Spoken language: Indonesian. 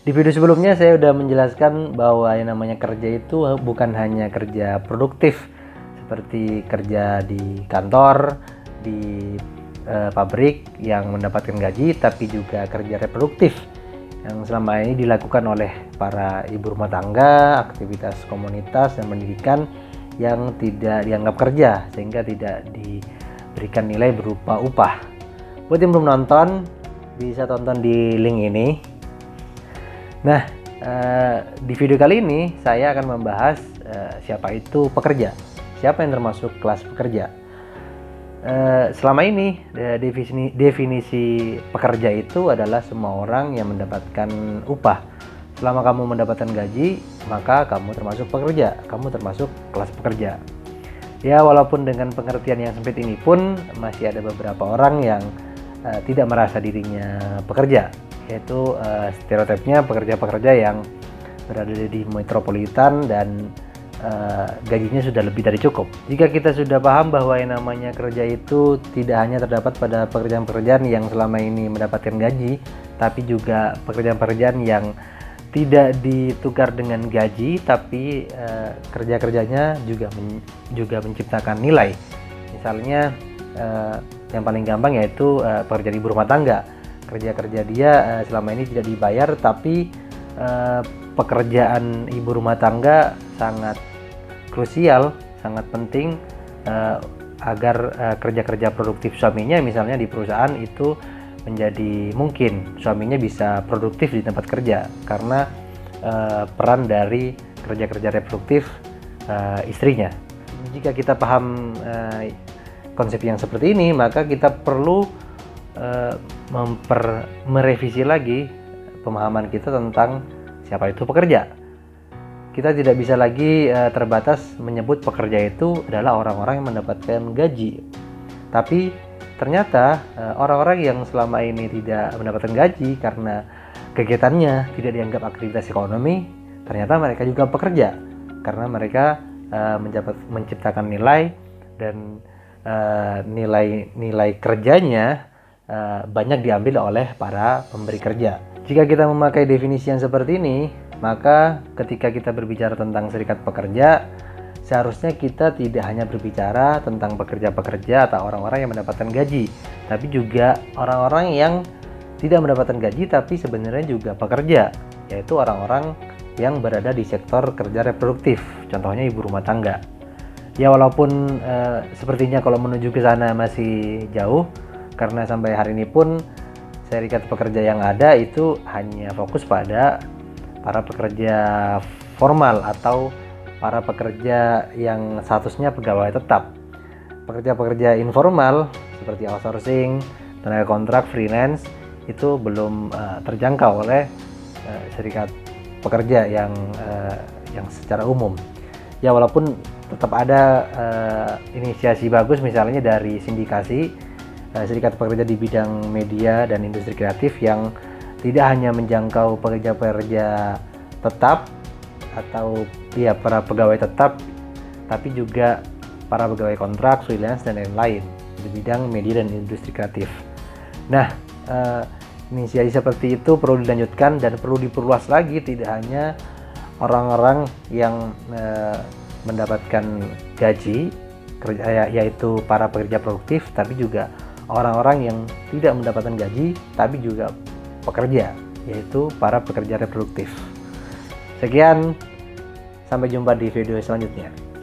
Di video sebelumnya saya sudah menjelaskan bahwa yang namanya kerja itu bukan hanya kerja produktif seperti kerja di kantor, di pabrik yang mendapatkan gaji, tapi juga kerja reproduktif yang selama ini dilakukan oleh para ibu rumah tangga, aktivitas komunitas dan pendidikan yang tidak dianggap kerja sehingga tidak diberikan nilai berupa upah. Buat yang belum nonton, bisa tonton di link ini. Nah, di video kali ini saya akan membahas siapa itu pekerja, siapa yang termasuk kelas pekerja. Selama ini definisi pekerja itu adalah semua orang yang mendapatkan upah. Selama kamu mendapatkan gaji, maka kamu termasuk pekerja, kamu termasuk kelas pekerja. Ya, walaupun dengan pengertian yang sempit ini pun masih ada beberapa orang yang tidak merasa dirinya pekerja, yaitu stereotipnya pekerja-pekerja yang berada di metropolitan dan gajinya sudah lebih dari cukup. Jika kita sudah paham bahwa yang namanya kerja itu tidak hanya terdapat pada pekerjaan-pekerjaan yang selama ini mendapatkan gaji, tapi juga pekerjaan-pekerjaan yang tidak ditukar dengan gaji, tapi kerja-kerjanya juga menciptakan nilai. Misalnya yang paling gampang yaitu pekerja ibu rumah tangga. Kerja-kerja dia selama ini tidak dibayar, tapi pekerjaan ibu rumah tangga sangat krusial, sangat penting agar kerja-kerja produktif suaminya misalnya di perusahaan itu menjadi mungkin. Suaminya bisa produktif di tempat kerja karena peran dari kerja-kerja reproduktif istrinya. Jika kita paham konsep yang seperti ini, maka kita perlu merevisi lagi pemahaman kita tentang siapa itu pekerja. Kita tidak bisa lagi terbatas menyebut pekerja itu adalah orang-orang yang mendapatkan gaji. Tapi ternyata orang-orang yang selama ini tidak mendapatkan gaji karena kegiatannya tidak dianggap aktivitas ekonomi, ternyata mereka juga pekerja karena mereka menciptakan nilai dan nilai kerjanya banyak diambil oleh para pemberi kerja. Jika kita memakai definisi yang seperti ini, maka ketika kita berbicara tentang serikat pekerja, seharusnya kita tidak hanya berbicara tentang pekerja-pekerja atau orang-orang yang mendapatkan gaji, tapi juga orang-orang yang tidak mendapatkan gaji tapi sebenarnya juga pekerja, yaitu orang-orang yang berada di sektor kerja reproduktif, contohnya ibu rumah tangga. Ya, walaupun sepertinya kalau menuju ke sana masih jauh, karena sampai hari ini pun serikat pekerja yang ada itu hanya fokus pada para pekerja formal atau para pekerja yang statusnya pegawai tetap. Pekerja-pekerja informal seperti outsourcing, tenaga kontrak, freelance itu belum terjangkau oleh serikat pekerja yang secara umum. Ya, walaupun tetap ada inisiasi bagus misalnya dari sindikasi serikat pekerja di bidang media dan industri kreatif yang tidak hanya menjangkau pekerja-pekerja tetap atau para pegawai tetap, tapi juga para pegawai kontrak, freelance dan lain-lain di bidang media dan industri kreatif. Nah, inisiasi seperti itu perlu dilanjutkan dan perlu diperluas lagi, tidak hanya orang-orang yang mendapatkan gaji yaitu para pekerja produktif, tapi juga orang-orang yang tidak mendapatkan gaji tapi juga pekerja, yaitu para pekerja reproduktif. Sekian, sampai jumpa di video selanjutnya.